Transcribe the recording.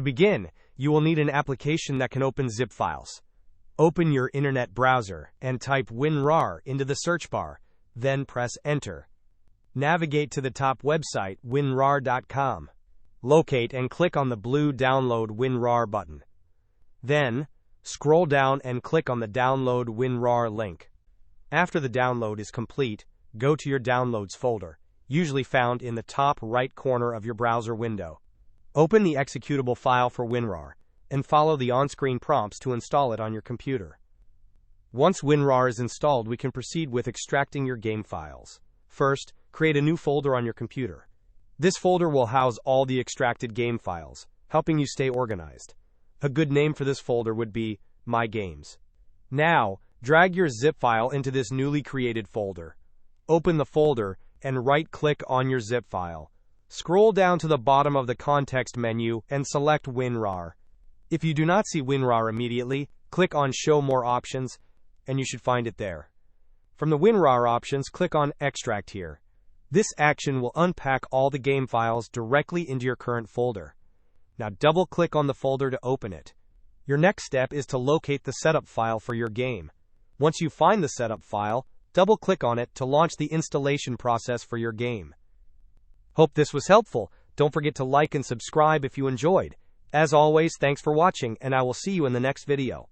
To begin, you will need an application that can open zip files. Open your internet browser and type WinRAR into the search bar, then press Enter. Navigate to the top website, winrar.com. Locate and click on the blue Download WinRAR button. Then, scroll down and click on the Download WinRAR link. After the download is complete, go to your Downloads folder, usually found in the top right corner of your browser window. Open the executable file for WinRAR, and follow the on-screen prompts to install it on your computer. Once WinRAR is installed, we can proceed with extracting your game files. First, create a new folder on your computer. This folder will house all the extracted game files, helping you stay organized. A good name for this folder would be My Games. Now, drag your zip file into this newly created folder. Open the folder and right-click on your zip file. Scroll down to the bottom of the context menu and select WinRAR. If you do not see WinRAR immediately, click on Show More Options, and you should find it there. From the WinRAR options, click on Extract here. This action will unpack all the game files directly into your current folder. Now double-click on the folder to open it. Your next step is to locate the setup file for your game. Once you find the setup file, double-click on it to launch the installation process for your game. Hope this was helpful. Don't forget to like and subscribe if you enjoyed. As always, thanks for watching, and I will see you in the next video.